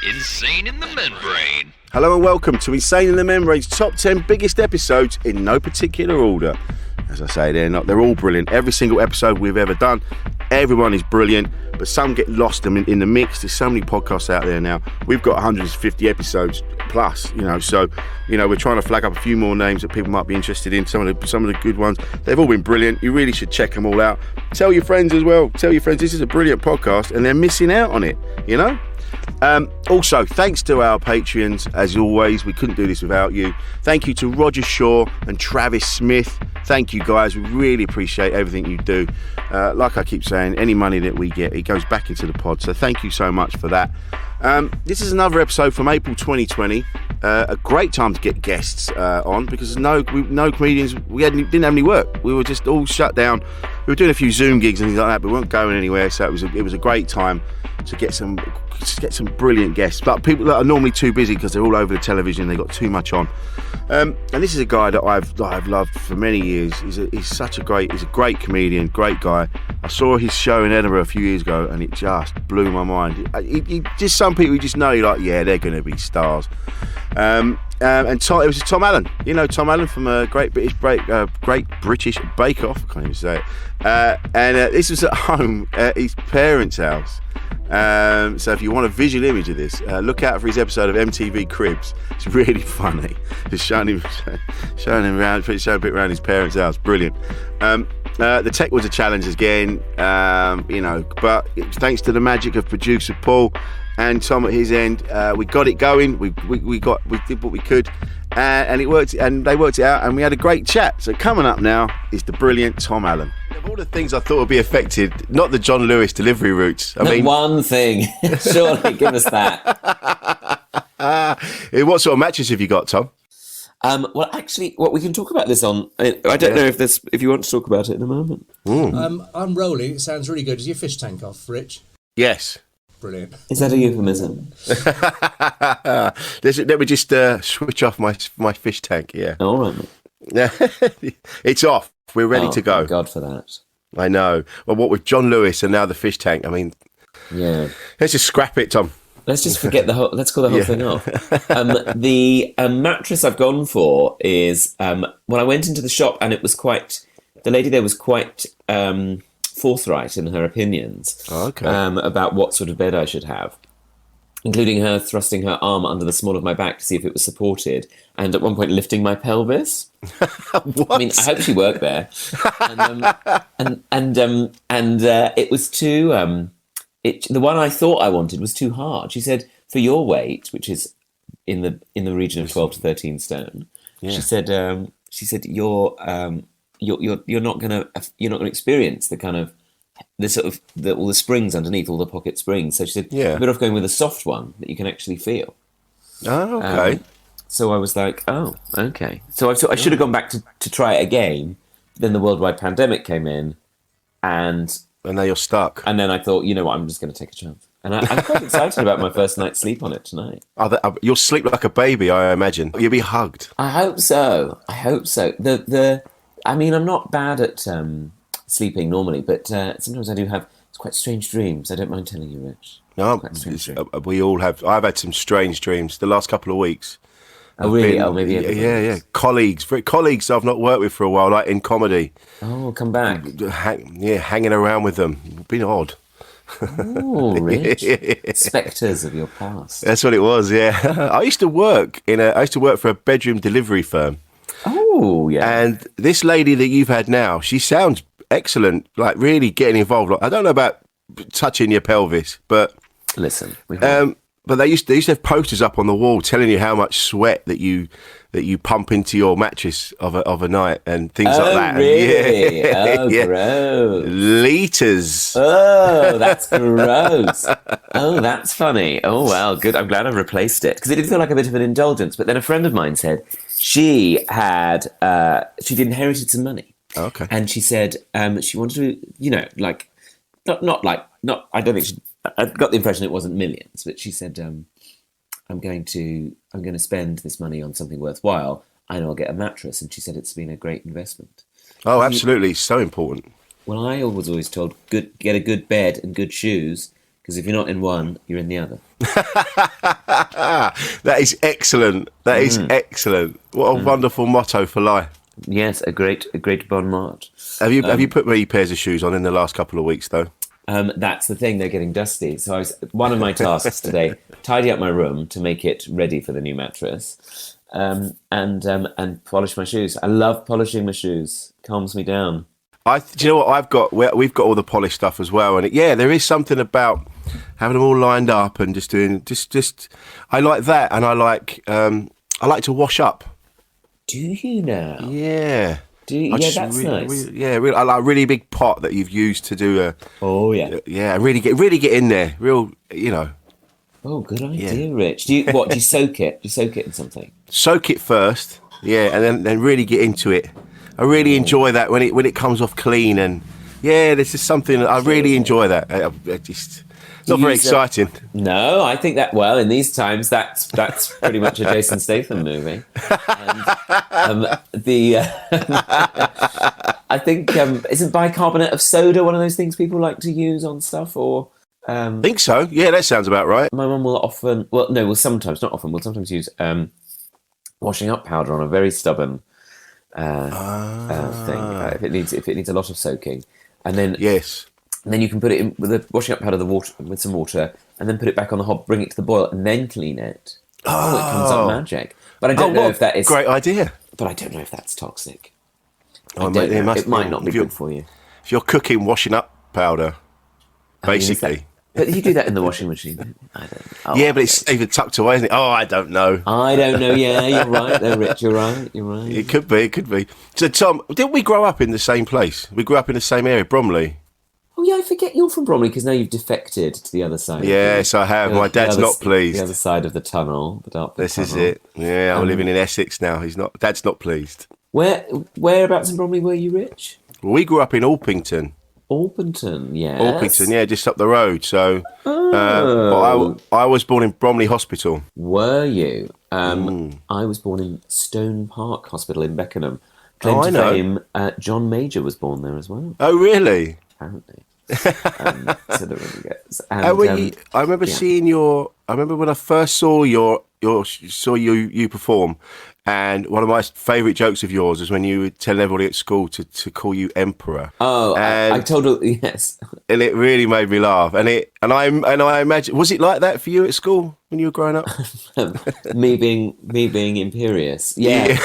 Insane in the Membrane. Hello and welcome to Insane in the Membrane's top 10 biggest episodes in no particular order. As I say, they're all brilliant. Every single episode we've ever done, everyone is brilliant, but some get lost in the mix. There's so many podcasts out there now. We've got 150 episodes plus, so we're trying to flag up a few more names that people might be interested in. Some of the good ones. They've all been brilliant. You really should check them all out. Tell your friends as well. Tell your friends this is a brilliant podcast and they're missing out on it, Also, thanks to our Patreons, as always. We couldn't do this without you. Thank you to Roger Shaw and Travis Smith. Thank you, guys. We really appreciate everything you do. Like I keep saying, any money that we get, it goes back into the pod. So thank you so much for that. This is another episode from April 2020. A great time to get guests on because no comedians. Didn't have any work. We were just all shut down. We were doing a few Zoom gigs and things like that, but we weren't going anywhere. So it was a great time to get some brilliant guests, but people that are normally too busy because they're all over the television, they've got too much on. And this is a guy that I've loved for many years. He's a great comedian, great guy. I saw his show in Edinburgh a few years ago and it just blew my mind. Just some people you just know, you're like, yeah, they're going to be stars. And it was Tom Allen. You know Tom Allen from Great British Bake Off. I can't even say it. This was at home at his parents' house. So if you want a visual image of this, look out for his episode of MTV Cribs. It's really funny. Just showing him around, showing a bit around his parents' house. Brilliant. The tech was a challenge again, but thanks to the magic of producer Paul and Tom at his end, we got it going. We did what we could, and it worked. And they worked it out, and we had a great chat. So coming up now is the brilliant Tom Allen. Of all the things I thought would be affected, not the John Lewis delivery routes. I mean, one thing. Surely, give us that. What sort of matches have you got, Tom? Well, actually, we can talk about this on. I don't know if you want to talk about it in a moment. I'm rolling. It sounds really good. Is your fish tank off, Rich? Yes. Brilliant. Is that a euphemism? Let me just switch off my fish tank. Yeah. All right. It's off. We're ready to go. Thank God for that. I know. Well, what with John Lewis and now the fish tank? I mean, yeah. Let's just scrap it, Tom. Let's just forget let's call the whole thing off. The mattress I've gone for is, when I went into the shop and the lady there was quite forthright in her opinions about what sort of bed I should have, including her thrusting her arm under the small of my back to see if it was supported, and at one point lifting my pelvis. What? I mean, I hope she worked there. And it was too. The one I thought I wanted was too hard. She said, for your weight, which is in the region of 12 to 13 stone, she said you're not gonna experience the kind of all the springs underneath, all the pocket springs. So she said, you're better off going with a soft one that you can actually feel. Oh, okay. So I was like, oh, okay. So I should have gone back to try it again. Then the worldwide pandemic came in, and now you're stuck. And then I thought, you know what, I'm just going to take a chance. And I'm quite excited about my first night's sleep on it tonight. You'll sleep like a baby, I imagine. You'll be hugged. I hope so. I mean, I'm not bad at sleeping normally, but sometimes I do have quite strange dreams. I don't mind telling you, Rich. No, we all have. I've had some strange dreams the last couple of weeks. Oh, really? Maybe. Yeah. Colleagues I've not worked with for a while, like in comedy. Oh, come back. Hanging around with them. Been odd. Oh, Rich. Spectres of your past. That's what it was, yeah. I used to work for a bedroom delivery firm. Oh, yeah. And this lady that you've had now, she sounds excellent, like really getting involved. Like, I don't know about touching your pelvis, but... Listen, but they used to have posters up on the wall telling you how much sweat that you pump into your mattress of a night and things like that. Really? Yeah. Gross. Liters. Oh, that's gross. Oh, that's funny. Oh, well, good. I'm glad I've replaced it because it did feel like a bit of an indulgence. But then a friend of mine said she'd inherited some money. Okay. And she said she wanted to, I don't think I got the impression it wasn't millions, but she said, I'm going to spend this money on something worthwhile. I know I'll get a mattress. And she said it's been a great investment. Oh, absolutely. So important. Well, I was always told, get a good bed and good shoes, Because if you're not in one, you're in the other. That is excellent. That is excellent. What a wonderful motto for life. Yes, a great bon mot. Have you put many pairs of shoes on in the last couple of weeks though? That's the thing; they're getting dusty. So one of my tasks today, tidy up my room to make it ready for the new mattress, and polish my shoes. I love polishing my shoes; calms me down. Do you know what we've got all the polished stuff as well, and there is something about having them all lined up and just doing just. I like that, and I like to wash up. Do you now? Yeah. Yeah, that's nice. I like a really big pot that you've used to do a. Oh yeah. Yeah, really get in there, real. Oh, good idea, Rich. Do you soak it? Do you soak it in something? Soak it first, and then really get into it. I really enjoy that when it comes off clean, and this is something I really enjoy that. It's not very exciting. No, I think that in these times that's pretty much a Jason Statham movie. And, I think isn't bicarbonate of soda one of those things people like to use on stuff or. I think so. Yeah, that sounds about right. My mum will sometimes use washing up powder on a very stubborn thing if it needs a lot of soaking, and then and then you can put it in with the washing up powder, with some water, and then put it back on the hob, bring it to the boil, and then clean it. It comes up magic. But I don't know if that is great idea. But I don't know if that's toxic. It might not be good for you. If you're cooking washing up powder, basically. But you do that in the washing machine. I don't know. But it's even tucked away, isn't it? Oh, I don't know. Yeah, you're right there, Rich. You're right. It could be. So, Tom, didn't we grow up in the same place? We grew up in the same area, Bromley. Oh, yeah, I forget you're from Bromley because now you've defected to the other side. Yes, I have. My dad's not pleased. The other side of the tunnel, the Dartford This tunnel. is it. Yeah, I'm living in Essex now. Dad's not pleased. Whereabouts in Bromley were you, Rich? Well, we grew up in Alpington. Alpington, yes. Alpington, just up the road. So, but I was born in Bromley Hospital. Were you? I was born in Stone Park Hospital in Beckenham. Claim to fame, John Major was born there as well. Oh, really? Apparently. So there really goes. And, I remember seeing your. I remember when I first saw you perform, and one of my favourite jokes of yours is when you were telling everybody at school to call you Emperor. Oh, I told her yes, and it really made me laugh. And I imagine, was it like that for you at school when you were growing up? me being imperious, yeah.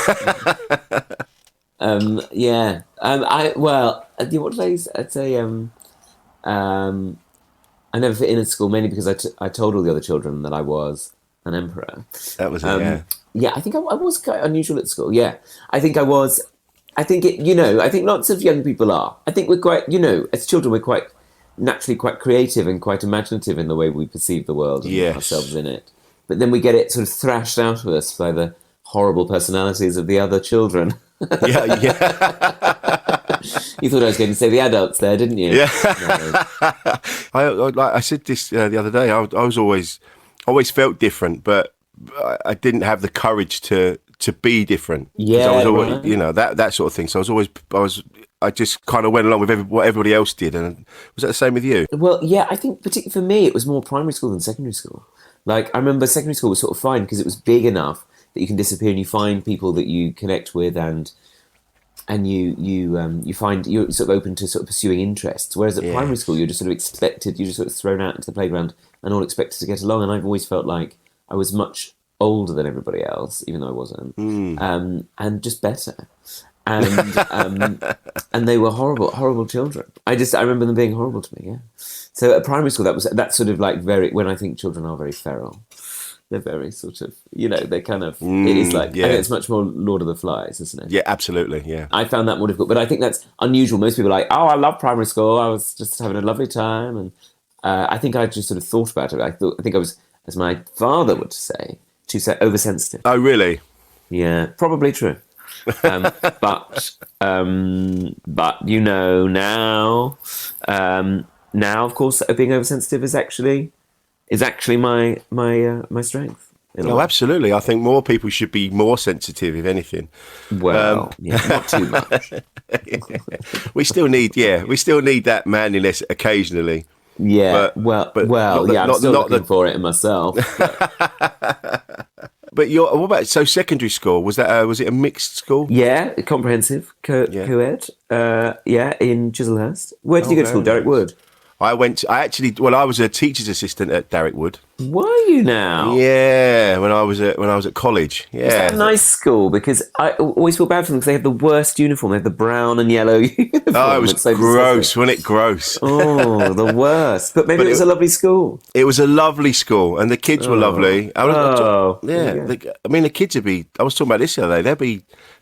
What did I'd say? I never fit in at school mainly because I told all the other children that I was an emperor. That was it. Yeah, I think I was quite unusual at school. Yeah, I think I was. I think I think lots of young people are. I think we're quite. As children, we're quite naturally quite creative and quite imaginative in the way we perceive the world and ourselves in it. But then we get it sort of thrashed out of us by the horrible personalities of the other children. Yeah. You thought I was going to say the adults there, didn't you? Yeah. No. I said this the other day. I was always felt different, but I didn't have the courage to be different. Yeah, I was always, right. that sort of thing. So I just kind of went along with what everybody else did. And was that the same with you? Well, yeah, I think particularly for me, it was more primary school than secondary school. Like I remember secondary school was sort of fine because it was big enough that you can disappear and you find people that you connect with and you find you're sort of open to sort of pursuing interests. Whereas at primary school, you're just sort of expected, you're just sort of thrown out into the playground and all expected to get along. And I've always felt like I was much older than everybody else, even though I wasn't, and just better. And and they were horrible children. I remember them being horrible to me. Yeah. So at primary school, that's sort of like when I think children are very feral. They're very sort of, they kind of, it is like, I think it's much more Lord of the Flies, isn't it? Yeah, absolutely, yeah. I found that more difficult, but I think that's unusual. Most people are like, oh, I love primary school. I was just having a lovely time. And I think I just sort of thought about it. I think I was, as my father would say, too oversensitive. Oh, really? Yeah, probably true. But now, of course, being oversensitive is actually my strength. Oh, absolutely. I think more people should be more sensitive, if anything. Well, not too much. we still need that manliness occasionally. Yeah, But I'm still looking for it in myself. But what about secondary school? Was it a mixed school? Yeah, comprehensive, co-ed. In Chislehurst. Where did you go to school? Derek Wood. I was a teacher's assistant at Darwick Wood. Were you now? Yeah, when I was at college. Yeah. Is that a nice school? Because I always feel bad for them because they have the worst uniform. They have the brown and yellow uniform. Oh, it was so gross, wasn't it? Gross. Oh, the worst. But maybe it was a lovely school. It was a lovely school, and the kids were lovely. The kids would be. I was talking about this the other day.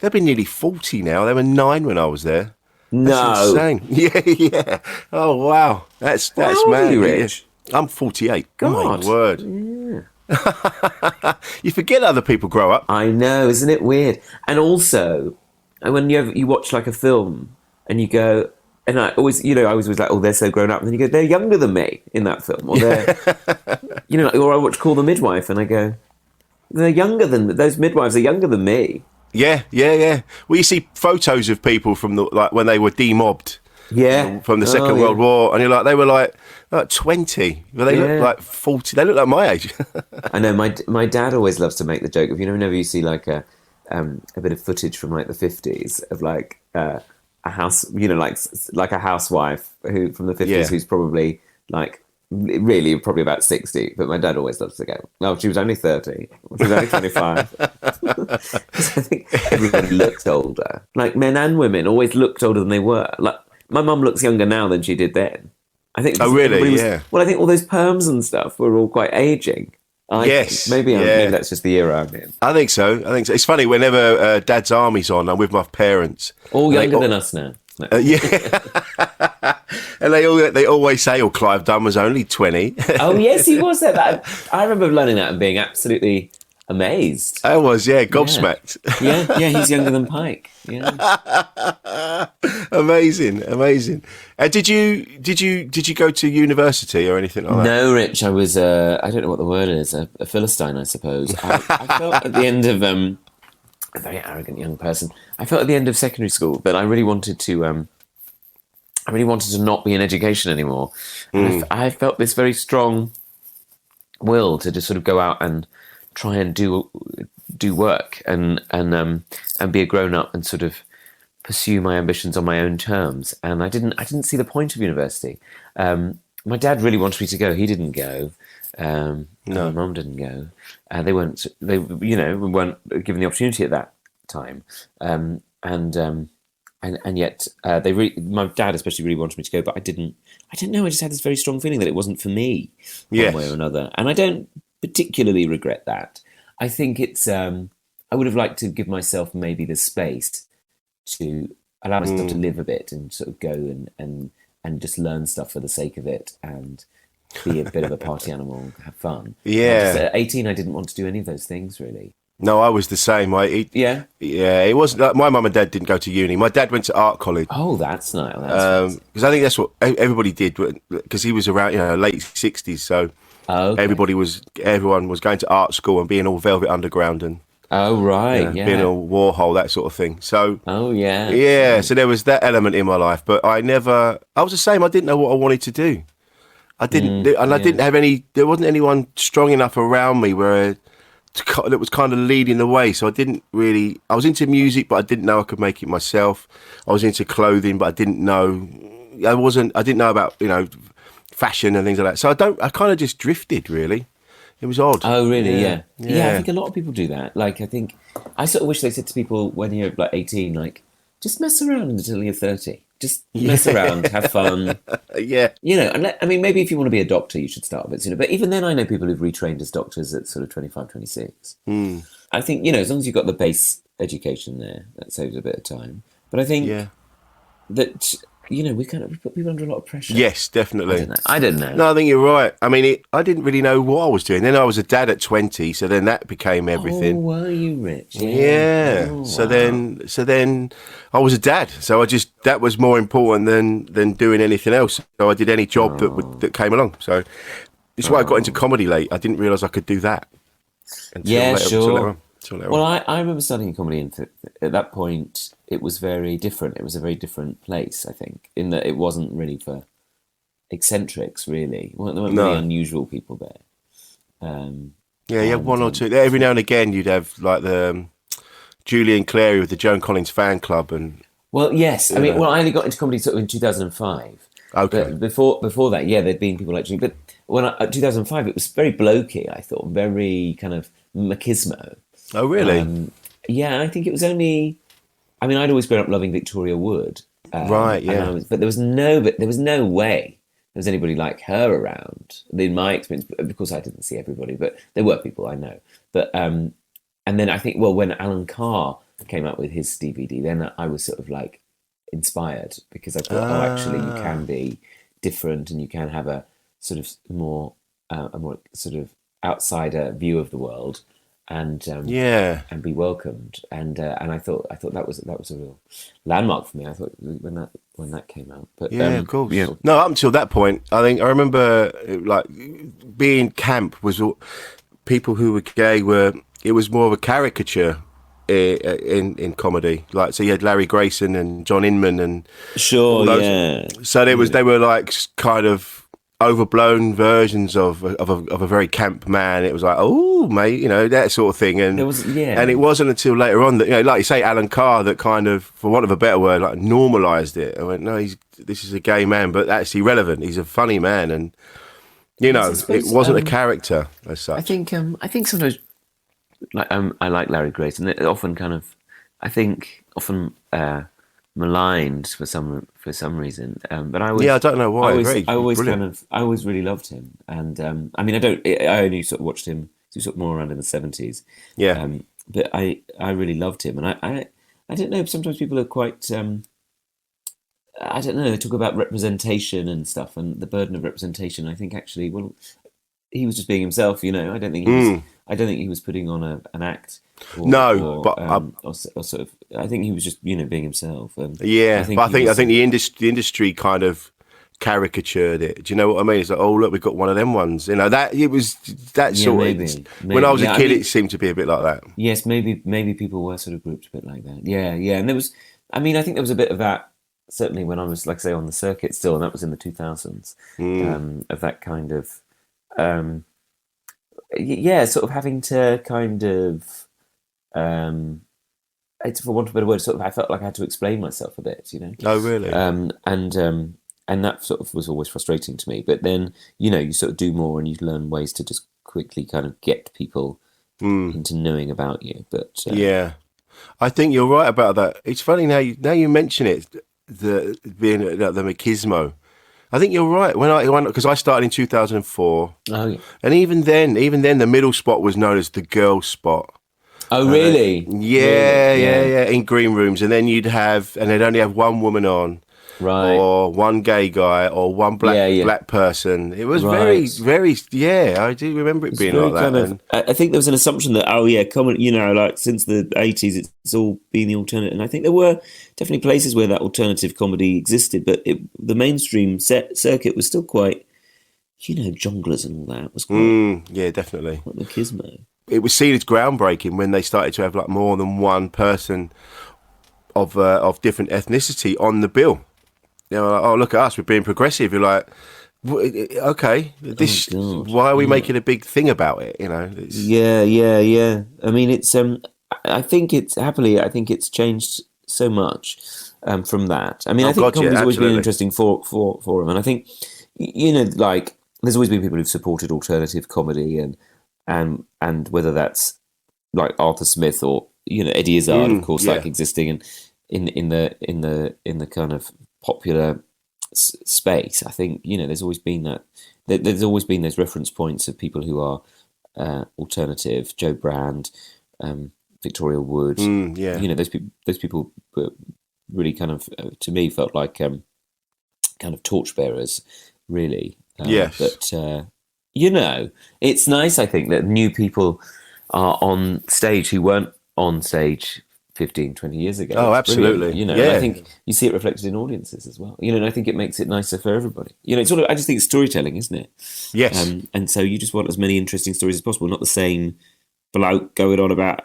They'd be nearly 40 now. They were 9 when I was there. That's insane. Yeah. Oh wow, that's How old mad. Are you, Rich? I'm 48. God. My word. Yeah. You forget other people grow up. I know, isn't it weird? And also, when you watch like a film and you go, and I was always like, oh, they're so grown up, and then you go, they're younger than me in that film, or they're, or I watch Call the Midwife, and I go, they're younger than those midwives are younger than me. Yeah. Well, you see photos of people from when they were demobbed. Yeah. From the Second World War, and they were like 20. Well, they look like 40. They look like my age. I know. My dad always loves to make the joke of, whenever you see like a bit of footage from like the 50s of like a house, like a housewife who from the 50s who's probably like really probably about 60, but my dad always loves to go, oh, she was only 30, she was only 25. Because I think everybody looked older, like men and women always looked older than they were. Like my mum looks younger now than she did then. I think. Oh really? Yeah. Well, I think all those perms and stuff were all quite aging. Yes. Maybe that's just the era I'm in. I think so. It's funny, whenever Dad's Army's on, I'm with my parents. All younger than us now. No. Yeah. And they always say, oh, Clive Dunn was only 20. Oh, yes, he was there. I remember learning that and being absolutely amazed. I was, gobsmacked. Yeah, he's younger than Pike. Yeah. Amazing. Did you go to university or anything like that? No, Rich. I was I don't know what the word is. A Philistine, I suppose. I felt at the end of a very arrogant young person. I felt at the end of secondary school that I really wanted to. I really wanted to not be in education anymore. And I felt this very strong will to just sort of go out and try and do work and be a grown up and sort of pursue my ambitions on my own terms. And I didn't see the point of university. My dad really wanted me to go. He didn't go. No, my mum didn't go. They weren't given the opportunity at that time. And yet my dad especially really wanted me to go, but I didn't know. I just had this very strong feeling that it wasn't for me one way or another. And I don't particularly regret that. I think it's, I would have liked to give myself maybe the space to allow myself to live a bit and sort of go and just learn stuff for the sake of it and be a bit of a party animal, have fun. Yeah. At 18, I didn't want to do any of those things really. No, I was the same. Yeah, it wasn't like my mum and dad didn't go to uni. My dad went to art college. Oh, that's nice. Because I think that's what everybody did. Because he was around, late 60s, so everyone was going to art school and being all Velvet Underground and being all Warhol, that sort of thing. So so there was that element in my life. But I was the same. I didn't know what I wanted to do. I didn't, I didn't have any. There wasn't anyone strong enough around me that was kind of leading the way. So I was into music, but I didn't know I could make it myself. I was into clothing, but I didn't know about, fashion and things like that. So I kind of just drifted really. It was odd. Oh, really? Yeah. I think a lot of people do that. Like, I think, I sort of wish they said to people when you're like 18, like, just mess around until you're 30. Just mess around, have fun. Yeah. Maybe if you want to be a doctor, you should start a bit sooner. But even then, I know people who've retrained as doctors at sort of 25, 26. I think, as long as you've got the base education there, that saves a bit of time. But I think that, we put people under a lot of pressure. Yes, definitely. I don't know. No, I think you're right. I mean, I didn't really know what I was doing. Then I was a dad at 20, so then that became everything. Oh, were you, Rich? Yeah. Oh, so then I was a dad. So that was more important than doing anything else. So I did any job that came along. So this is why I got into comedy late. I didn't realise I could do that. Sure. Well, I remember studying comedy, and at that point, it was very different. It was a very different place, I think, in that it wasn't really for eccentrics, really. Well, there weren't No. really unusual people there. Yeah, you had one or two. Every now and again, you'd have like the Julian Clary with the Joan Collins fan club, and Well, yes. I mean, I only got into comedy sort of in 2005. okay, But before that, yeah, there'd been people like Julian. But when 2005, it was very blokey, I thought, very kind of machismo. oh really? Yeah, I think it was only. I mean, I'd always grown up loving Victoria Wood, Right, yeah. but there was no way there was anybody like her around. In my experience, of course, I didn't see everybody, but there were people I know. But and then I think, well, when Alan Carr came out with his DVD, then I was sort of like inspired, because I thought, oh, actually, you can be different and you can have a sort of more a more sort of outsider view of the world, and and be welcomed. And I thought that was a real landmark for me. I thought when that came out. But Yeah, of course. Yeah. No, up until that point, I remember like being camp was people who were gay were. It was more of a caricature in comedy. Like, so you had Larry Grayson and John Inman and sure, yeah. So they were like kind of overblown versions of a very camp man. It was like, oh mate, that sort of thing. And and it wasn't until later on that, like you say, Alan Carr, that kind of, for want of a better word, like normalised it. I went, no, this is a gay man, but that's irrelevant. He's a funny man, and it wasn't a character as such. I think sometimes, like I like Larry Grayson. They're often kind of, I think often maligned for some reason. But I don't know why. I always really loved him, and I mean, I only sort of watched him. He was sort of more around in the 70s. Yeah. But I really loved him, and I don't know. Sometimes people are quite. I don't know. They talk about representation and stuff, and the burden of representation. I think actually, well, he was just being himself. I don't think he was putting on an act. Or sort of. I think he was just being himself. And I think the industry kind of caricatured it. Do you know what I mean? It's like, oh look, we've got one of them ones. That it was that sort maybe. of. When I was a kid, it seemed to be a bit like that. Yes, maybe people were sort of grouped a bit like that. Yeah, and there was. I mean, I think there was a bit of that. Certainly when I was, like, say, on the circuit still, and that was in the 2000s, of that kind of, sort of having to kind of, for want of a better word, sort of, I felt like I had to explain myself a bit, Oh, really? And that sort of was always frustrating to me. But then, you sort of do more and you learn ways to just quickly kind of get people into knowing about you. But yeah, I think you're right about that. It's funny now you mention it. The machismo. I think you're right. Because I started in 2004. Oh, yeah. And even then, the middle spot was known as the girl spot. Oh, really? Yeah. In green rooms, and then they'd only have one woman on, right? Or one gay guy, or one black person. It was very, very. Yeah, I do remember it being like that. I think there was an assumption that comedy, like since the 80s, it's all been the alternative, and I think there were definitely places where that alternative comedy existed, but the mainstream circuit was still quite, jonglers and all that was quite. Yeah, definitely. Quite machismo. It was seen as groundbreaking when they started to have like more than one person of different ethnicity on the bill. Like, oh, look at us, we're being progressive. You're like, okay, why are we making a big thing about it? Yeah. I mean, it's. I think it's changed so much from that. I mean, I think comedy's always been an interesting forum, and I think like there's always been people who've supported alternative comedy and whether that's like Arthur Smith or Eddie Izzard, of course, like existing in the kind of popular space. I think there's always been that. There's always been those reference points of people who are alternative. Joe Brand, Victoria Wood. Those people were really kind of to me felt like kind of torchbearers, really. Yes, but. It's nice, I think, that new people are on stage who weren't on stage 15, 20 years ago. Oh, absolutely. I think you see it reflected in audiences as well. And I think it makes it nicer for everybody. It's sort of, I just think it's storytelling, isn't it? Yes. And so you just want as many interesting stories as possible, not the same bloke going on about,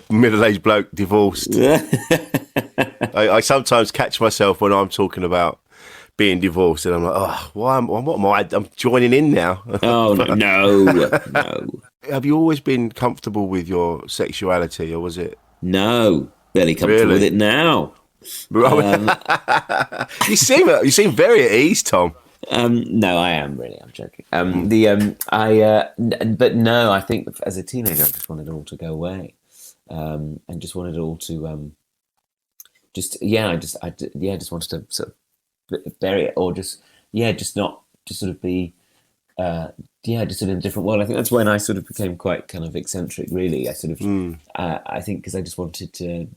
middle-aged bloke divorced. I sometimes catch myself when I'm talking about being divorced, and I'm like, oh, what am I? I'm joining in now. Oh, no. Have you always been comfortable with your sexuality, or was it? No, barely comfortable with it now. You seem very at ease, Tom. No, I am really. I'm joking. But no, I think as a teenager, I just wanted it all to go away, and just wanted it all to, just wanted to sort of bury it, or just sort of be, just in a different world. I think that's when I sort of became quite kind of eccentric. Really, I sort of, I think because I just wanted to.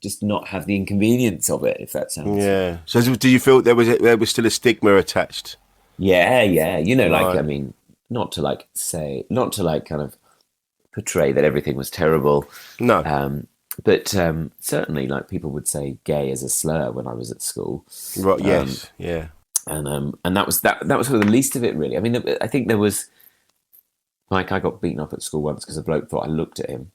Just not have the inconvenience of it, if that sounds. Yeah. So, do you feel there was still a stigma attached? Yeah. You know, like Right. I mean, not to kind of portray that everything was terrible. No. But certainly, like people would say "gay" as a slur when I was at school. Right. Yes. Yeah. And that was sort of the least of it, really. I mean, I think there was, like, I got beaten up at school once because a bloke thought I looked at him.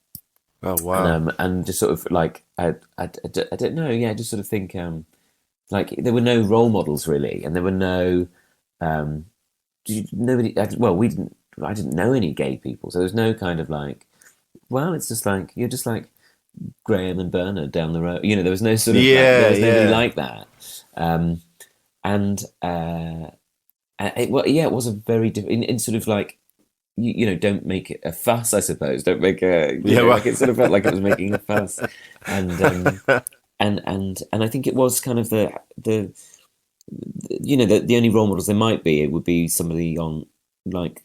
Oh wow! And just sort of like I don't know, yeah, I just sort of think like there were no role models really, and there were no nobody. I didn't know any gay people, so there was no kind of like, well, it's just like you're just like Graham and Bernard down the road. You know, there was no sort of there was nobody like that, it was a very different in sort of like. You know, don't make it a fuss, I suppose. Don't make like it sort of felt like it was making a fuss, and I think it was kind of the only role models there might be. It would be somebody on like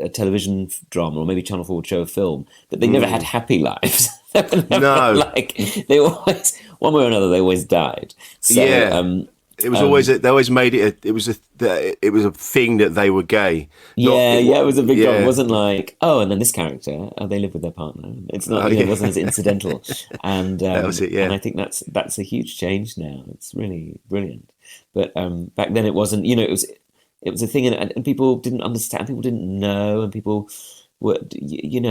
a television drama or maybe Channel 4 would show a film, but they never had happy lives. No, like they always one way or another they always died. So, it was always they always made it. It was a thing that they were gay. It was a big deal. It wasn't like, oh, and then this character, they live with their partner. It's not. It wasn't as incidental. And that was it. Yeah, and I think that's a huge change now. It's really brilliant. But back then it wasn't. You know, it was a thing, and people didn't understand. People didn't know, and people were,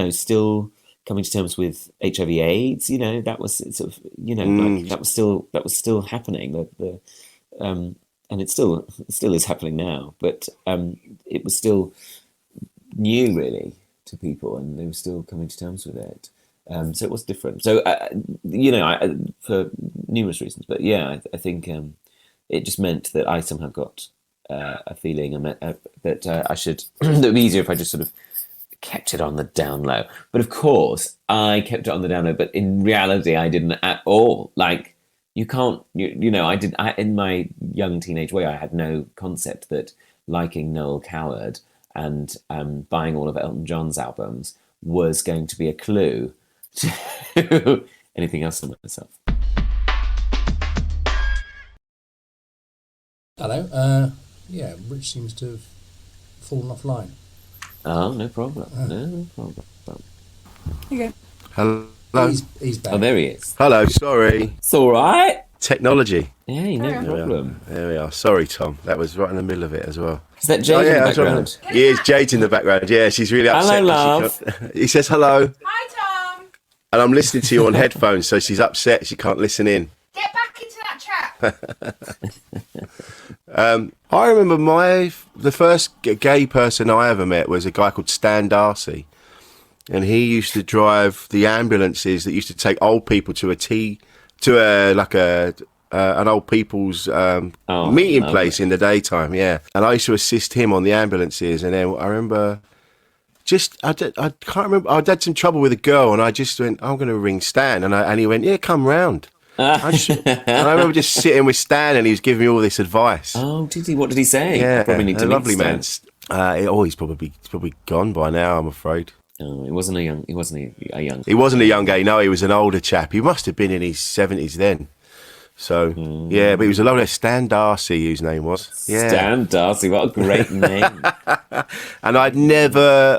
still coming to terms with HIV/AIDS. You know, that was sort of, like that was still happening. And it still is happening now, but it was still new really to people, and they were still coming to terms with it. So it was different. So for numerous reasons, but yeah, I think it just meant that I somehow got a feeling that I should. It would be easier if I just sort of kept it on the down low. But of course, I kept it on the down low. But in reality, I didn't at all. Like. You can't, in my young teenage way, I had no concept that liking Noel Coward and buying all of Elton John's albums was going to be a clue to anything else in myself. Hello. Rich seems to have fallen offline. Oh, no problem. No problem. Okay. Hello. He's back. Oh, there he is. Hello. Sorry. It's all right. Technology. Yeah, no problem. There we are. Sorry, Tom. That was right in the middle of it as well. Is that Jade in the background? Yeah, Jade's in the background. Yeah, she's really upset. Hello, love. He says hello. Hi, Tom. And I'm listening to you on headphones, so she's upset she can't listen in. Get back into that chat. I remember the first gay person I ever met was a guy called Stan Darcy. And he used to drive the ambulances that used to take old people to an old people's meeting place in the daytime. Yeah, and I used to assist him on the ambulances. And then I remember, I can't remember. I'd had some trouble with a girl, and I just went, "I'm going to ring Stan," and he went, "Yeah, come round." And I remember just sitting with Stan, and he was giving me all this advice. Oh, did he? What did he say? Yeah, probably need to meet lovely Stan. man. He's probably gone by now, I'm afraid. Oh, he wasn't a young. He wasn't a young gay. No, he was an older chap. He must have been in his 70s then. So yeah, but he was a lovely Stan Darcy, whose name was. Yeah. Stan Darcy. What a great name. And I'd never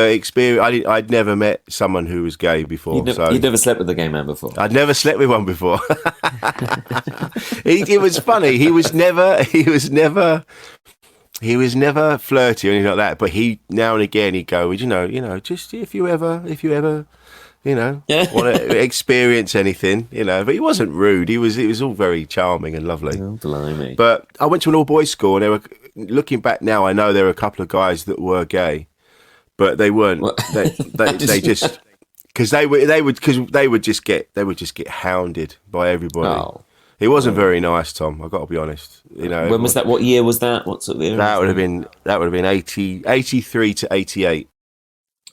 experienced. I'd never met someone who was gay before. You'd never slept with a gay man before. I'd never slept with one before. It was funny. He was never flirty or anything like that. But he now and again he'd go, just if you ever you know, want to experience anything, you know. But he wasn't rude. It was all very charming and lovely. Oh, blimey. But I went to an all-boys school, and there were, looking back now, I know there were a couple of guys that were gay, but they weren't. They just because they would just get hounded by everybody. Oh. It wasn't very nice, Tom. I've got to be honest. You know, When was that? What year was that? What sort of era? That would have been 83 to 88.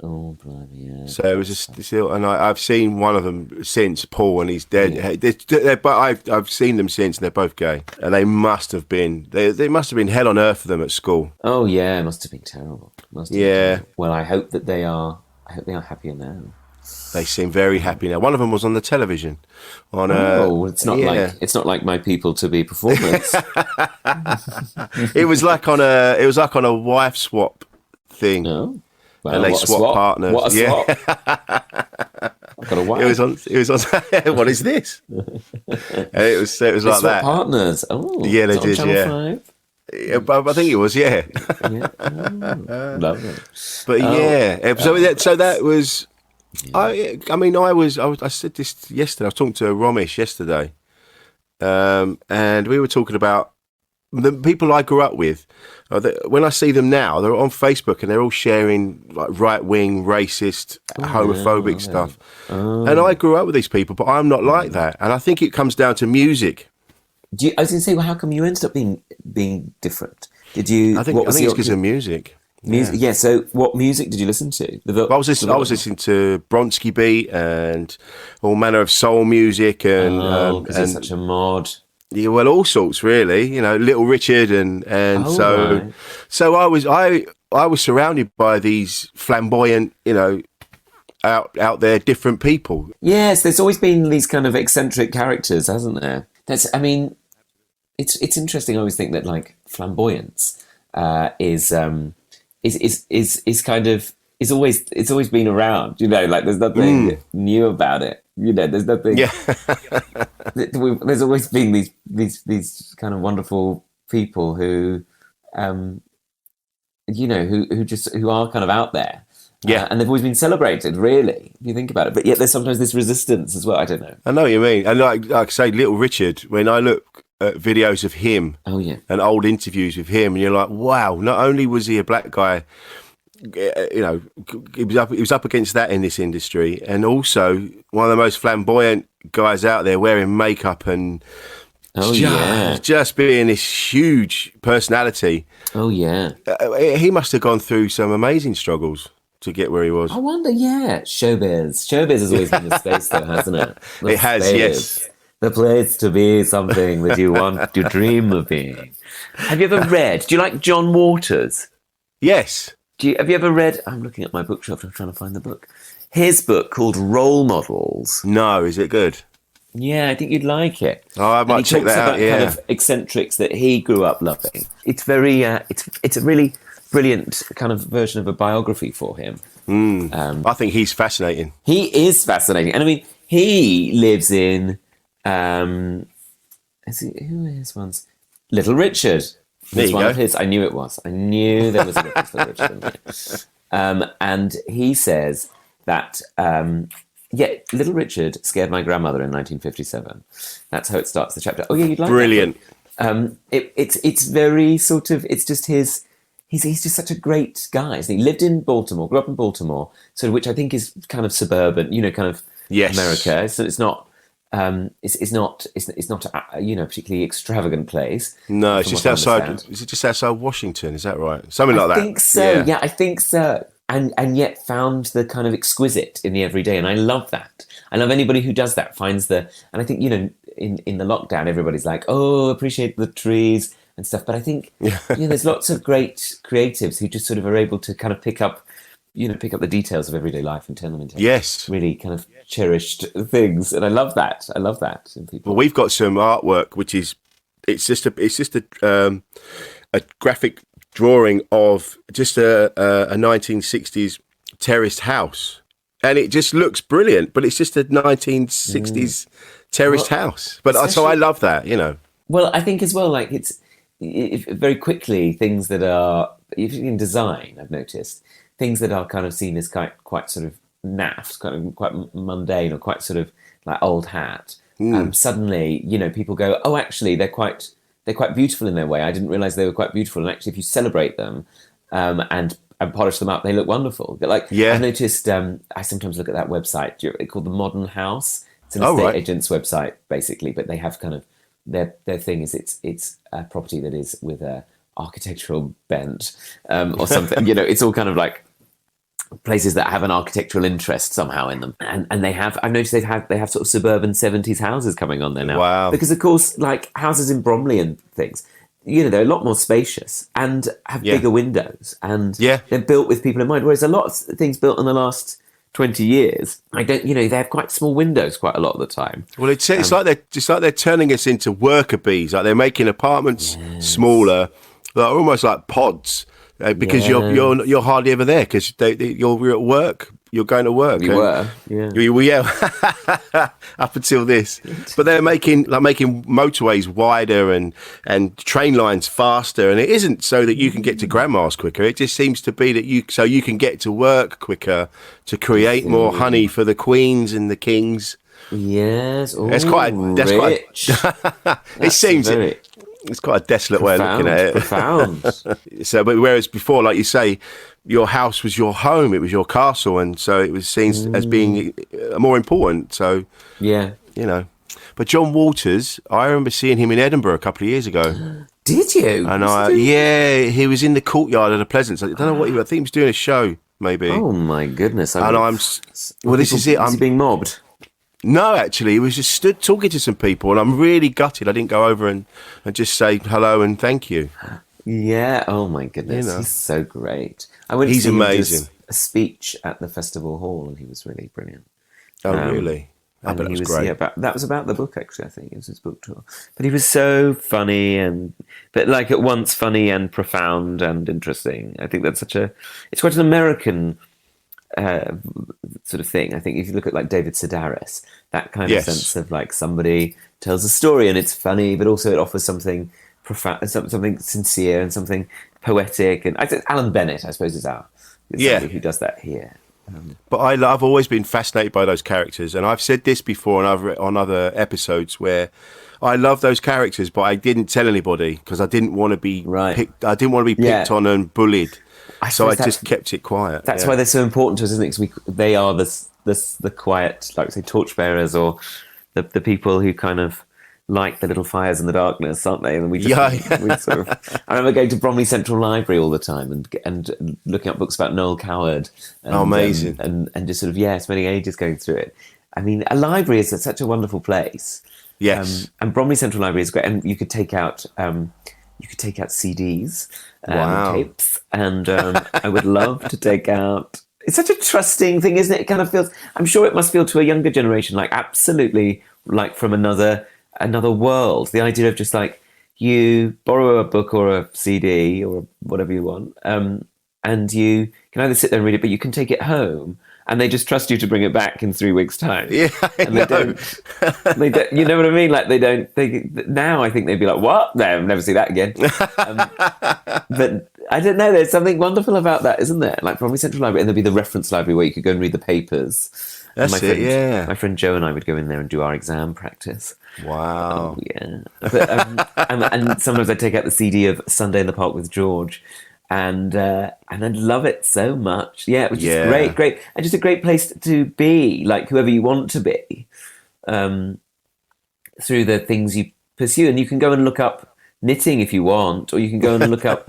Oh, blimey, yeah. So it was just, and I've seen one of them since, Paul, and he's dead. Yeah. But I've seen them since, and they're both gay, and they must have been hell on earth for them at school. Oh yeah, it must have been terrible. Well, I hope that they are happier now. They seem very happy now. One of them was on the television. It's not like My People to Be performance. It was like on a wife swap thing. Oh. Well, And they swap partners. What a swap! I've got a wife. It was on. What is this? And it was They like swap that. Partners. Oh, Yeah, they is it on did, Channel 5? Yeah, but I think it was, yeah. Yeah. Oh, lovely. But so that was. I said this yesterday. I was talking to Romesh yesterday, and we were talking about the people I grew up with. When I see them now, they're on Facebook and they're all sharing like right-wing, racist, homophobic stuff. And I grew up with these people, but I'm not like that. And I think it comes down to music. I was going to say, well, how come you ended up being different? Did you? I think it's because of music. Music, yeah. So, what music did you listen to? I was listening to Bronski Beat and all manner of soul music and because it's such a mod. Yeah, well, all sorts really. You know, Little Richard and Right. so I was surrounded by these flamboyant, you know, out there different people. Yes, there's always been these kind of eccentric characters, hasn't there? It's interesting. I always think that like flamboyance is kind of it's always been around. You know, like there's nothing new about it. You know, there's nothing. Yeah. There's always been these kind of wonderful people who, you know, who are kind of out there. Yeah, and they've always been celebrated, really, if you think about it. But yet there's sometimes this resistance as well. I don't know. I know what you mean. And like say, Little Richard, when I look at videos of him and old interviews with him, and you're like, wow, not only was he a black guy, you know, he was up against that in this industry, and also one of the most flamboyant guys out there wearing makeup and just being this huge personality. Oh, yeah. He must have gone through some amazing struggles to get where he was. I wonder, Showbiz. Showbiz has always been the space, though, hasn't it? It has, yes. The place to be something that you want to dream of being. Have you ever read? Do you like John Waters? Yes. Have you ever read? I'm looking at my bookshelf. I'm trying to find the book. His book called Role Models. No, is it good? Yeah, I think you'd like it. Oh, I might check that out. Yeah. Kind of eccentrics that he grew up loving. It's very. It's a really brilliant kind of version of a biography for him. I think he's fascinating. He is fascinating, and I mean, he lives in. Who is one's Little Richard? There's one of his. I knew it was. I knew there was a Little Richard in there. And he says that Little Richard scared my grandmother in 1957. That's how it starts the chapter. Oh yeah, you'd like brilliant. That it's very sort of. It's just his. He's just such a great guy. So he lived in Baltimore, grew up in Baltimore, so which I think is kind of suburban, you know, kind of America. So it's not. It's not a, you know, particularly extravagant place. No, it's just outside. Is it just outside Washington? Is that right? Something like that. I think so. Yeah, I think so. And yet found the kind of exquisite in the everyday, and I love that. I love anybody who does that. And I think, you know, in the lockdown, everybody's like, oh, appreciate the trees and stuff. But I think you know, there's lots of great creatives who just sort of are able to kind of pick up the details of everyday life and turn them into really kind of cherished things, and I love that in people. Well, we've got some artwork which is it's just a graphic drawing of just a 1960s terraced house, and it just looks brilliant, but it's just a 1960s terraced house. But so I love that, you know. Well, I think as well, like it's very quickly things that are, in design, I've noticed things that are kind of seen as quite sort of naff, kind of quite mundane or quite sort of like old hat, suddenly, you know, people go, oh, actually, they're quite beautiful in their way. I didn't realize they were quite beautiful. And actually, if you celebrate them and polish them up, they look wonderful. But like, I've noticed, I sometimes look at that website called The Modern House. It's an estate agent's website, basically, but they have kind of, their thing is it's a property that is with a architectural bent or something. You know, it's all kind of like places that have an architectural interest somehow in them, and I've noticed they have sort of suburban 70s houses coming on there now. Wow. Because of course, like houses in Bromley and things, you know, they're a lot more spacious and have bigger windows, and they're built with people in mind, whereas a lot of things built in the last 20 years, they have quite small windows quite a lot of the time. Well, it's like they're turning us into worker bees. Like they're making apartments smaller, like almost like pods, because you're hardly ever there because you're at work. You're going to work. You were, up until this. But they're making motorways wider and train lines faster, and it isn't so that you can get to grandma's quicker. It just seems to be that you can get to work quicker to create more honey for the queens and the kings. Yes, that's quite rich. It seems it's quite a desolate way of looking at it. Profound. So, but whereas before, like you say, your house was your home, it was your castle, and so it was seen as being more important. So, you know. But John Waters, I remember seeing him in Edinburgh a couple of years ago. Did you? And he was in the courtyard of the Pleasance. I don't know what I think he was doing a show, maybe. Oh my goodness! This is it. I'm being mobbed. No, actually, he was just stood talking to some people, and I'm really gutted I didn't go over and just say hello and thank you. Yeah, oh my goodness, He's so great. I went to see amazing. A speech at the festival hall, and he was really brilliant. Oh, really? I bet it was great. That was about the book, actually, I think. It was his book tour. But he was so funny, but like at once funny and profound and interesting. I think that's it's quite an American sort of thing. I think if you look at like David Sedaris, that kind of sense of like somebody tells a story and it's funny, but also it offers something profound, something sincere and something poetic. And I think Alan Bennett, I suppose, is somebody who does that here. But I've always been fascinated by those characters, and I've said this before on other episodes where I love those characters, but I didn't tell anybody because I didn't want to be picked. I didn't want to be picked on and bullied. So I just kept it quiet. That's why they're so important to us, isn't it? Because they are the quiet, like say, torchbearers, or the people who kind of light the little fires in the darkness, aren't they? And we sort of. I remember going to Bromley Central Library all the time and looking up books about Noel Coward. And, amazing! And just sort of spending ages going through it. I mean, a library is such a wonderful place. Yes, and Bromley Central Library is great, and you could take out CDs. Tapes, and I would love to take out. It's such a trusting thing, isn't it? It kind of feels. I'm sure it must feel to a younger generation like absolutely like from another world. The idea of just like you borrow a book or a CD or whatever you want, and you can either sit there and read it, but you can take it home. And they just trust you to bring it back in 3 weeks' time. Yeah, and they don't. You know what I mean? Like now I think they'd be like, "What? No, I'll never see that again." But I don't know. There's something wonderful about that, isn't there? Like Bromley Central Library, and there'd be the reference library where you could go and read the papers. That's it. My friend Joe and I would go in there and do our exam practice. Wow. But, and sometimes I'd take out the CD of Sunday in the Park with George. And I'd love it so much. Yeah, it was just great. And just a great place to be, like whoever you want to be, through the things you pursue. And you can go and look up knitting if you want, or you can go and look up,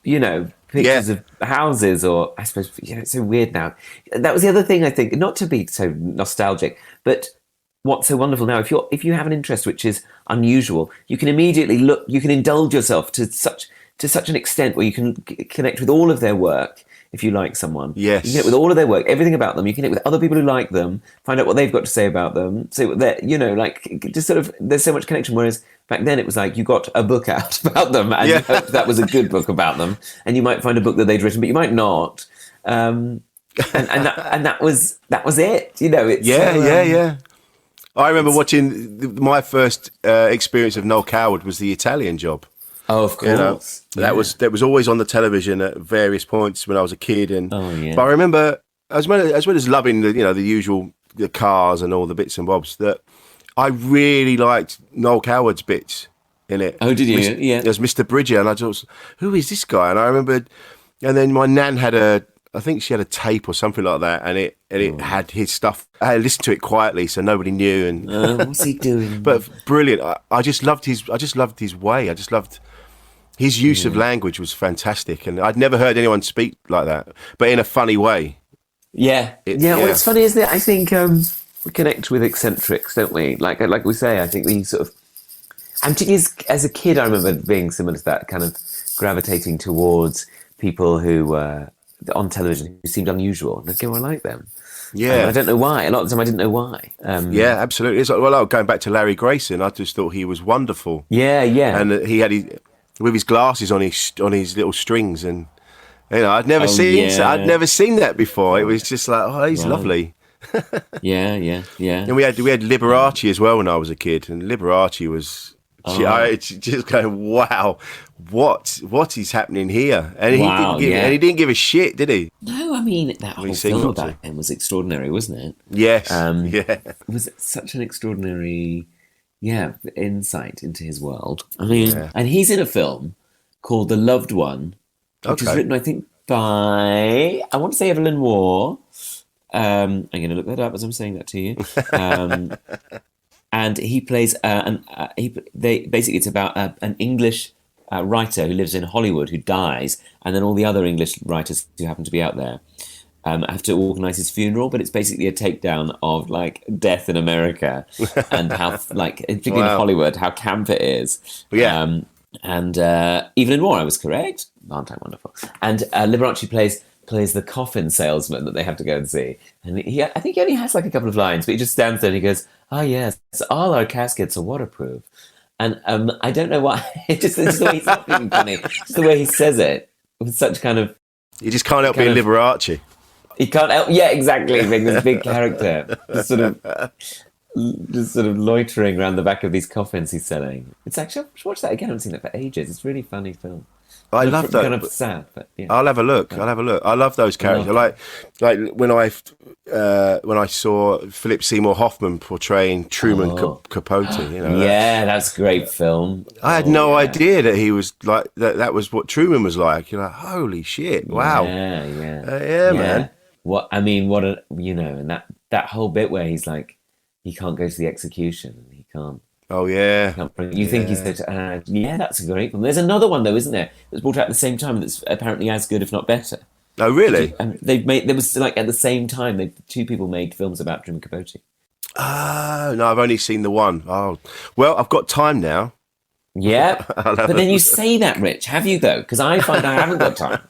pictures of houses, or I suppose, it's so weird now. That was the other thing, I think, not to be so nostalgic, but what's so wonderful now, if you have an interest which is unusual, you can immediately you can indulge yourself to such an extent where you can connect with all of their work if you like someone. Yes. You can connect with all of their work, everything about them. You can connect with other people who like them, find out what they've got to say about them. So that, just sort of, there's so much connection. Whereas back then it was like you got a book out about them and you hoped that was a good book about them. And you might find a book that they'd written, but you might not. And that was it. It's I remember watching my first experience of Noel Coward was The Italian Job. Oh, of course. That was always on the television at various points when I was a kid, but I remember as well as loving the usual the cars and all the bits and bobs, that I really liked Noel Coward's bits in it. Oh, did you? Yeah. There's Mr. Bridger, and I thought, who is this guy? And I remembered, and then my nan had I think she had a tape or something like that, and it had his stuff. I listened to it quietly, so nobody knew. And What's he doing? but brilliant. I just loved his way. I just loved his use of language was fantastic, and I'd never heard anyone speak like that, but in a funny way. Yeah. Well, it's funny, isn't it? I think we connect with eccentrics, don't we? Like we say, I think we sort of. And particularly as a kid, I remember being similar to that, kind of gravitating towards people who on television who seemed unusual. And I go, I like them. Yeah. I don't know why. A lot of the time, I didn't know why. Yeah, absolutely. It's like, well, going back to Larry Grayson, I just thought he was wonderful. Yeah. And he had with his glasses on his little strings, and I'd never seen that before. It was just like, oh, he's lovely. Yeah. And we had Liberace as well when I was a kid, and Liberace was. I just going, wow, what is happening here? And he didn't give a shit, did he? No, I mean that whole film back then was extraordinary, wasn't it? Yes. It was such an extraordinary, insight into his world. I mean, and he's in a film called The Loved One, which is written, I think, by I want to say Evelyn Waugh. I'm going to look that up as I'm saying that to you. And he plays basically it's about an English writer who lives in Hollywood who dies, and then all the other English writers who happen to be out there have to organise his funeral. But it's basically a takedown of like death in America and how like particularly in Hollywood how camp it is. Yeah. And Evelyn Waugh, I was correct. Aren't I wonderful? And Liberace plays the coffin salesman that they have to go and see. And I think he only has like a couple of lines, but he just stands there and he goes, "Oh yes, all our caskets are waterproof." And I don't know why. It's just the way he's not being funny. Just the way he says it with such kind of. You just can't help being Liberace. He can't help. Yeah, exactly. Being this big character, just sort of loitering around the back of these coffins he's selling. It's actually I should watch that again. I haven't seen it for ages. It's a really funny film. I love that. Kind of sad, but yeah. I'll have a look. I love those characters. Like when I saw Philip Seymour Hoffman portraying Truman Capote. That's a great film. I had no idea that he was like that. That was what Truman was like. You're like, holy shit! Wow. Yeah, man. And that whole bit where he's like, he can't go to the execution. He can't. Oh yeah. You think he said, that's a great film. There's another one though, isn't there? That's brought out at the same time that's apparently as good, if not better. Oh really? And there was like at the same time, two people made films about Truman Capote. Oh no, I've only seen the one. Oh well, I've got time now. Yeah, but then you say that, Rich. Have you though? Because I find I haven't got time.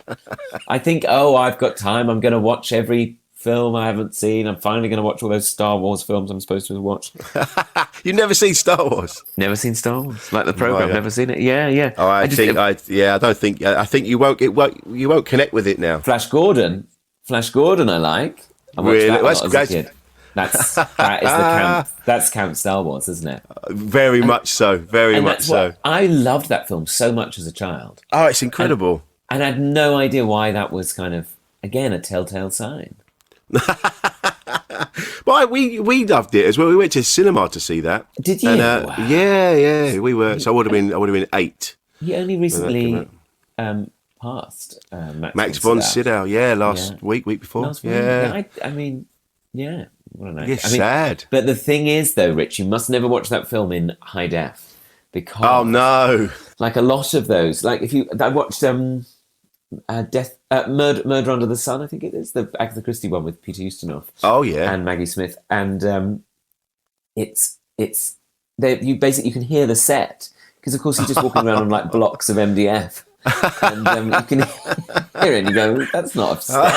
I think, I've got time. I'm going to watch every film I haven't seen. I'm finally going to watch all those Star Wars films I'm supposed to have watched. You've never seen Star Wars? Never seen Star Wars, like the program. Never seen it. Yeah. Oh, I think you won't connect with it now. Flash Gordon, I like. I watched that a lot as a kid. That is the camp. That's Camp Star Wars, isn't it? Very much so. Very much so. I loved that film so much as a child. Oh, it's incredible. And I had no idea why that was kind of again a telltale sign. But we loved it as well. We went to cinema to see that. Did you? And, wow. Yeah, we were. So I would have been 8. He only recently passed. Max von Sydow. Yeah, last week before. Last week. Yeah. I mean, yeah. What a night. It's sad. But the thing is, though, Rich, you must never watch that film in high def because. Oh no! Like a lot of those, like I watched Murder Under the Sun, I think it is, the Agatha Christie one with Peter Ustinov. Oh yeah, and Maggie Smith, and it's you can hear the set because of course he's just walking around on like blocks of MDF, and you can hear it and you go, that's not a set.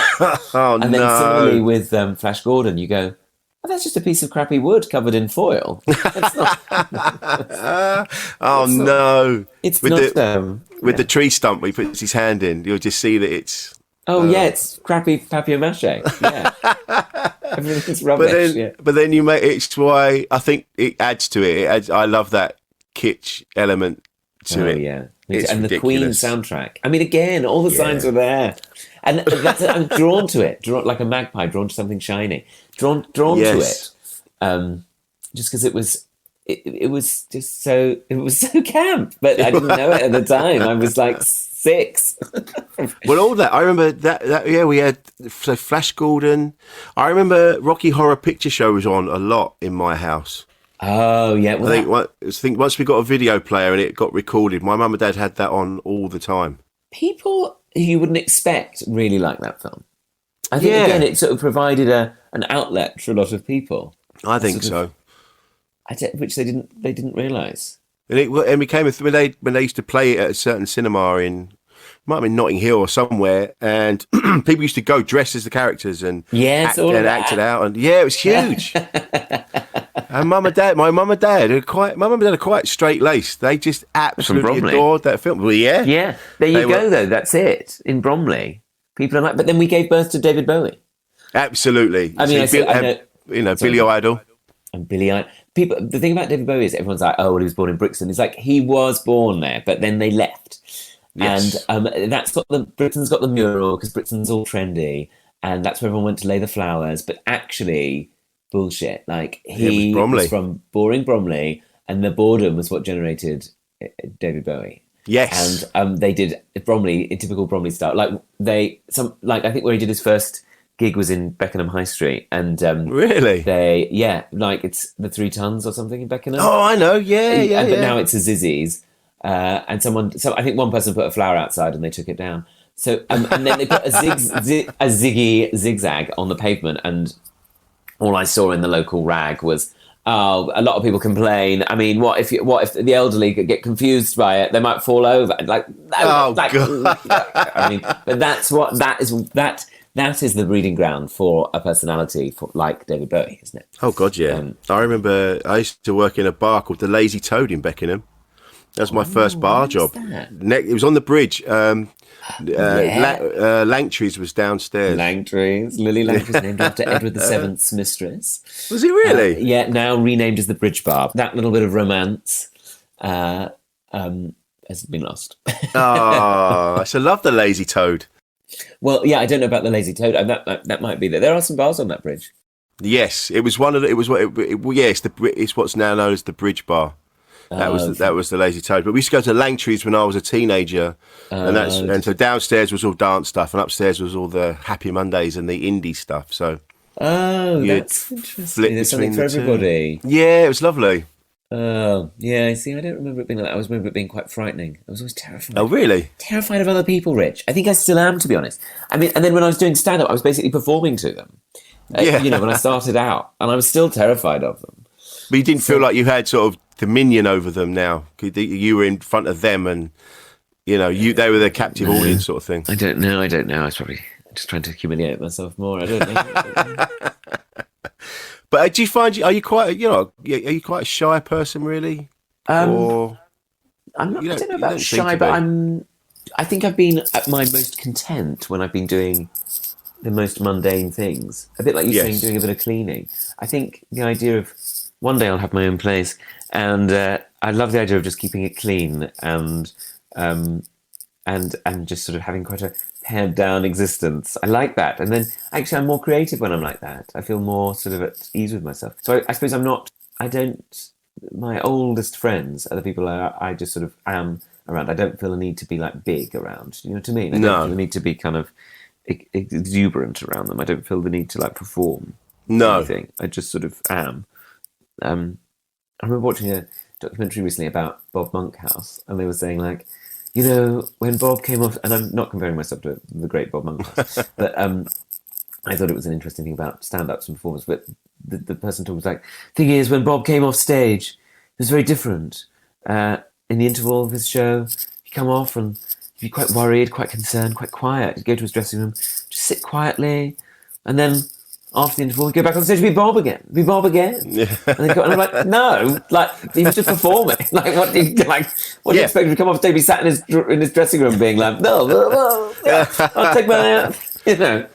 And then similarly with Flash Gordon, you go, oh, that's just a piece of crappy wood covered in foil. It's not. No! It's with not. With the tree stump, where he puts his hand in, you'll just see that it's. It's crappy papier-mâché. Yeah, everything's rubbish. But then you make it's why I think it adds to it. I love that kitsch element to it. Yeah, it's and ridiculous. the Queen soundtrack. I mean, again, all the signs were there. And I'm drawn to it, like a magpie, drawn to something shiny, drawn Yes. to it, just because it was so camp. But I didn't know it at the time. I was like 6. Well, all that I remember that yeah, we had Flash Gordon. I remember Rocky Horror Picture Show was on a lot in my house. Oh yeah, I think once we got a video player and it got recorded, my mum and dad had that on all the time. people who you wouldn't expect really like that film. I think again it sort of provided an outlet for a lot of people. I think so. Which they didn't realise. And it became when they used to play it at a certain cinema might have been Notting Hill or somewhere, and people used to go dressed as the characters and act it out, and it was huge. And my mum and dad are quite straight laced. They just absolutely adored that film. Well, yeah. There you go, though. That's it in Bromley. People are like, but then we gave birth to David Bowie. Absolutely. I mean, Billy Idol. And Billy Idol. People. The thing about David Bowie is everyone's like, oh, well, he was born in Brixton. It's like he was born there, but then they left. Yes. And that's Britain's got the mural because Britain's all trendy, and that's where everyone went to lay the flowers. But actually, bullshit. Like he was from boring Bromley, and the boredom was what generated David Bowie. Yes, and they did Bromley in typical Bromley style. I think where he did his first gig was in Beckenham High Street, and really, it's the 3 Tons or something in Beckenham. Oh, I know, yeah. But now it's a Zizzy's. And I think one person put a flower outside and they took it down. So and then they put a ziggy zigzag on the pavement, and all I saw in the local rag was, oh, a lot of people complain. I mean, what if the elderly could get confused by it? They might fall over. God. I mean, but that is the breeding ground for a personality like David Bowie, isn't it? Oh God, yeah. I remember I used to work in a bar called the Lazy Toad in Beckenham. That was my first bar job. It was on the bridge. Langtry's was downstairs. Lily Langtry's named after Edward VII's mistress. Was he really? Now renamed as the Bridge Bar. That little bit of romance has been lost. I so love the Lazy Toad. Well, yeah, I don't know about the Lazy Toad. That might be there. There are some bars on that bridge. Yes, it was one of the. It's what's now known as the Bridge Bar. That was the Lazy Toad. But we used to go to Langtry's when I was a teenager, and so downstairs was all dance stuff, and upstairs was all the Happy Mondays and the indie stuff. So that's interesting. There's something for everybody. Yeah, it was lovely. Oh, yeah. See, I don't remember it being like that. I always remember it being quite frightening. I was always terrified. Oh, really? Terrified of other people, Rich. I think I still am, to be honest. I mean, and then when I was doing stand-up, I was basically performing to them. When I started out, and I was still terrified of them. But you didn't feel like you had sort of dominion over them now? You were in front of them, and they were the captive audience sort of thing. I don't know. I was probably just trying to humiliate myself more. I don't know. But do you find are you quite a shy person, really? Or I'm not. I don't know about shy, but I think I've been at my most content when I've been doing the most mundane things. A bit like you saying, doing a bit of cleaning. I think the idea of one day I'll have my own place, and I love the idea of just keeping it clean and just sort of having quite a pared down existence. I like that, and then actually I'm more creative when I'm like that. I feel more sort of at ease with myself. So I suppose my oldest friends are the people I just sort of am around. I don't feel the need to be like big around. You know what I mean? I don't feel the need to be kind of exuberant around them. I don't feel the need to like perform anything. I just sort of am. I remember watching a documentary recently about Bob Monkhouse, and they were saying like, when Bob came off, and I'm not comparing myself to the great Bob Monkhouse, but I thought it was an interesting thing about stand-ups and performance. But the person talking was like, thing is, when Bob came off stage, it was very different. In the interval of his show, he'd come off and he'd be quite worried, quite concerned, quite quiet. He'd go to his dressing room, just sit quietly, and then after the interval, he'd go back on stage and be Bob again. Yeah. And I'm like, no, like he was just performing. Like, what do you expect him to come off stage? Be sat in his dressing room, being like, no, I'll take my. I'm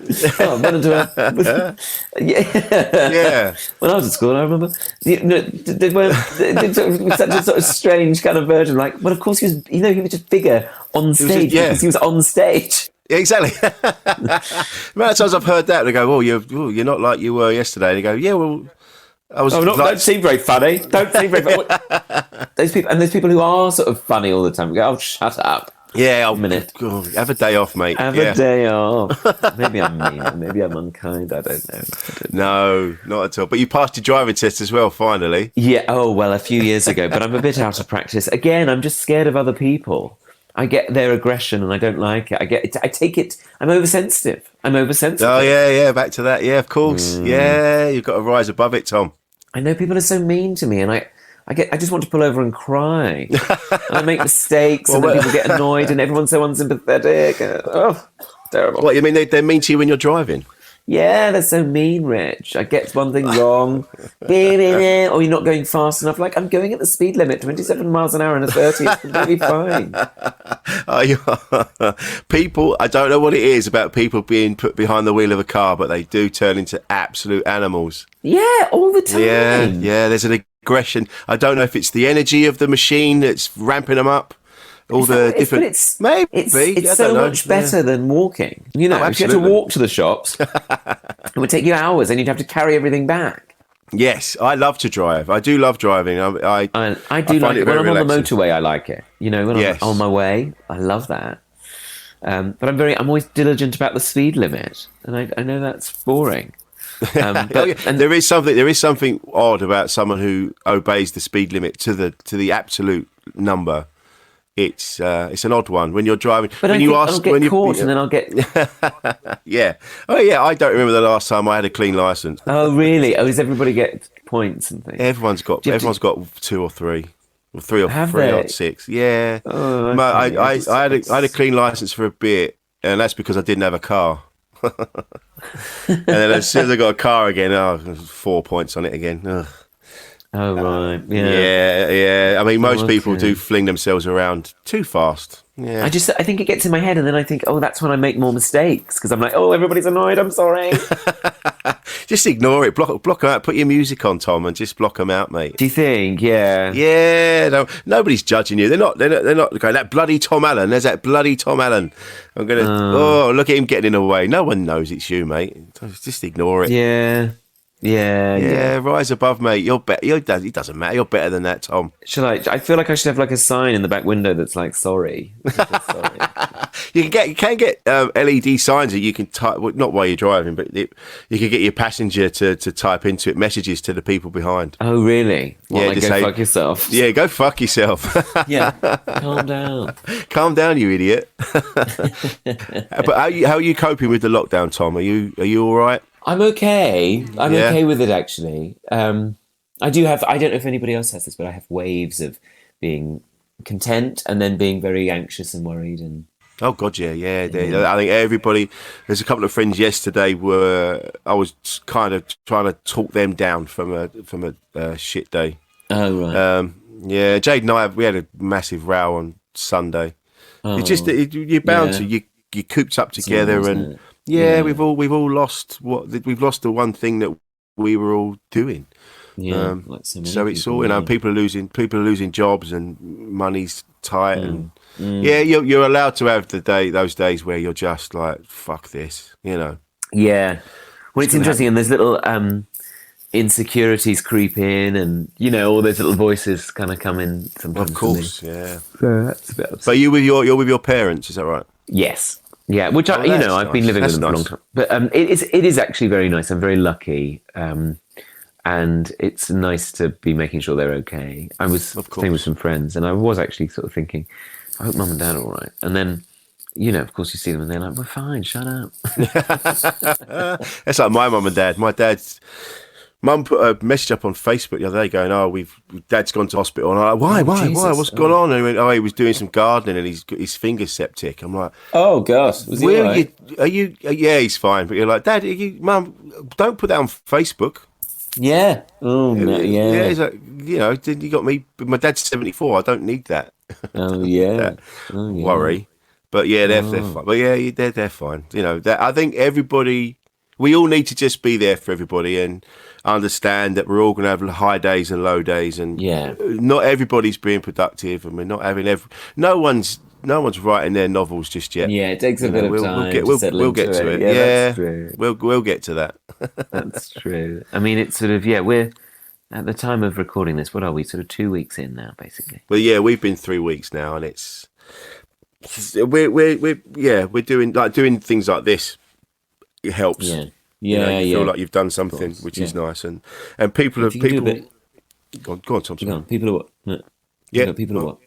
running to yeah. When I was at school, I remember they were such a sort of strange kind of version. Like, well, of course he was. He was just bigger on stage because he was on stage. Yeah, exactly. The amount of times I've heard that, they go, you're not like you were yesterday. They go, yeah, well, I was don't seem very funny. Don't seem very funny. Those people, and there's people who are sort of funny all the time. Go, oh, shut up. Yeah, a minute. Have a day off, mate. Have a day off. Maybe I'm mean. Maybe I'm unkind. I don't know. No, not at all. But you passed your driving test as well, finally. Yeah. Oh, well, a few years ago. But I'm a bit out of practice. Again, I'm just scared of other people. I get their aggression and I don't like it. I take it. I'm oversensitive. Oh, yeah. Back to that. Yeah, of course. Yeah, you've got to rise above it, Tom. I know people are so mean to me and I just want to pull over and cry. And I make mistakes and then people get annoyed and everyone's so unsympathetic. Oh, terrible. What, you mean they're mean to you when you're driving? Yeah, they're so mean, Rich. I get one thing wrong. Or you're not going fast enough. Like, I'm going at the speed limit, 27 miles an hour and a 30. It's completely fine. People, I don't know what it is about people being put behind the wheel of a car, but they do turn into absolute animals. Yeah, all the time. Yeah, there's an aggression. I don't know if it's the energy of the machine that's ramping them up. It's so much better than walking. You know, if you had to walk to the shops, it would take you hours and you'd have to carry everything back. Yes, I love to drive. I do love driving. I do like it. When I'm on the relaxing. motorway, I like it. You know, when I'm on my way, I love that. But I'm always diligent about the speed limit. And I know that's boring. There is something odd about someone who obeys the speed limit to the absolute number. It's an odd one when you're driving. But I'll get caught and then I'll get. Yeah. Oh yeah. I don't remember the last time I had a clean license. Oh really? Oh, does everybody get points and things? Everyone's got 2 or 3, or 3 or 6. Yeah. Oh, I had a clean license for a bit, and that's because I didn't have a car. And then as soon as I got a car again, 4 points on it again. Ugh. Oh, right. Yeah. Yeah. I mean, most people do fling themselves around too fast. Yeah. I think it gets in my head and then I think, oh, that's when I make more mistakes because I'm like, oh, everybody's annoyed. I'm sorry. Just ignore it. Block them out. Put your music on, Tom, and just block them out, mate. Do you think? Yeah. Yeah. No, nobody's judging you. They're not going, that bloody Tom Allen. There's that bloody Tom Allen. I'm going to, look at him getting in the way. No one knows it's you, mate. Just ignore it. Yeah. Yeah. Rise above, mate. You're better. It doesn't matter. You're better than that, Tom. I feel like I should have like a sign in the back window that's like sorry. Sorry. You can get LED signs that you can type. Well, not while you're driving, but you can get your passenger to type into it messages to the people behind. Oh, really? Yeah, just go fuck yourself. Yeah, go fuck yourself. Yeah, calm down. Calm down, you idiot. But how are you coping with the lockdown, Tom? Are you all right? I'm okay. I'm okay with it, actually. I don't know if anybody else has this, but I have waves of being content and then being very anxious and worried. And oh, God, yeah. I think everybody, there's a couple of friends yesterday I was kind of trying to talk them down from a shit day. Oh, right. Yeah, Jade and I, we had a massive row on Sunday. Oh, it's just, you're bound to, you're cooped up together and... Yeah, we've all lost we've lost the one thing that we were all doing. Yeah, so it's all people are losing jobs and money's tight and yeah, you're allowed to have those days where you're just like fuck this, you know. Yeah, well, it's interesting, and there's little insecurities creep in, and you know all those little voices kind of come in sometimes. Of course, yeah. So that's a bit upsetting. But you're with your parents, is that right? Yes. Yeah, which I've been living with them for a long time. But it is actually very nice. I'm very lucky, and it's nice to be making sure they're okay. I was staying with some friends, and I was actually sort of thinking, I hope mum and dad are all right. And then, of course, you see them, and they're like, "We're fine. Shut up." That's like my mum and dad. My dad's mum put a message up on Facebook the other day going, "Oh, Dad's gone to hospital." And I'm like, "Why? Jesus. Why? What's going on?" And he went, "Oh, he was doing some gardening and his finger's septic." I'm like, "Oh gosh, was he all right?" Are you? Yeah, he's fine. But you're like, "Dad, Mum, don't put that on Facebook." Yeah. Oh no, yeah. Yeah. He's like, you got me. My dad's 74. I don't need that. Oh yeah. that worry. But yeah, they're fine. But yeah, they're fine. I think everybody. We all need to just be there for everybody and understand that we're all going to have high days and low days, and not everybody's being productive, and we're not having no one's no one's writing their novels just yet. Yeah, it takes a bit of time. We'll get to it. Yeah, that's true. We'll get to that. That's true. I mean, it's sort of we're at the time of recording this. What are we? Sort of 2 weeks in now, basically. Well, yeah, we've been 3 weeks now, and we're doing things like this. It helps. Yeah. You feel like you've done something, which is nice, and people have Go on, Tom. Go on. People are what? No. Yeah, people are what?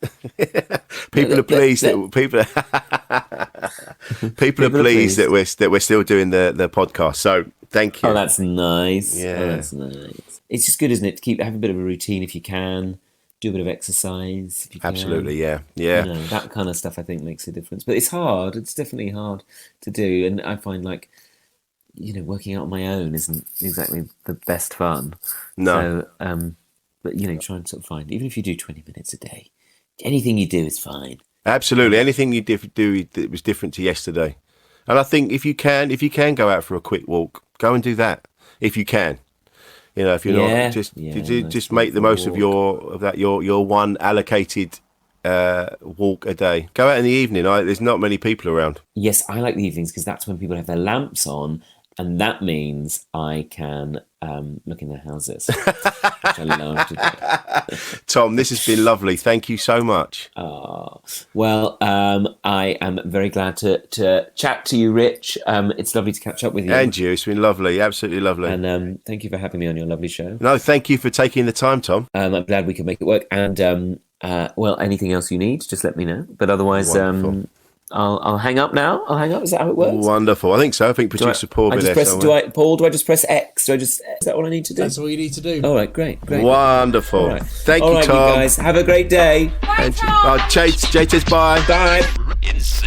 People are pleased that people are pleased that we're still doing the podcast. So thank you. Oh, that's nice. Yeah, that's nice. It's just good, isn't it, to have a bit of a routine if you can. Do a bit of exercise if you can. Absolutely, yeah. That kind of stuff I think makes a difference. But it's hard. It's definitely hard to do, and I find working out on my own isn't exactly the best fun. No. So, but try and sort of find, even if you do 20 minutes a day, anything you do is fine. Absolutely, anything you do that was different to yesterday. And I think if you can go out for a quick walk, go and do that. If you can, if you're not, just make the most of your one allocated walk a day. Go out in the evening. There's not many people around. Yes, I like the evenings because that's when people have their lamps on, and that means I can look in their houses, which I love to do. Tom, this has been lovely. Thank you so much. Well, I am very glad to chat to you, Rich. It's lovely to catch up with you. And you. It's been lovely. Absolutely lovely. And thank you for having me on your lovely show. No, thank you for taking the time, Tom. I'm glad we could make it work. And, anything else you need, just let me know. But otherwise, I'll hang up now. I'll hang up. Is that how it works? Wonderful. I think so. I think producer Paul will be there somewhere. Paul, do I just press X? Is that all I need to do? That's all you need to do. All right, great. Wonderful. All right. Thank you, Tom. You guys. Have a great day. Bye, Tom. Jay, bye. Bye. Insane.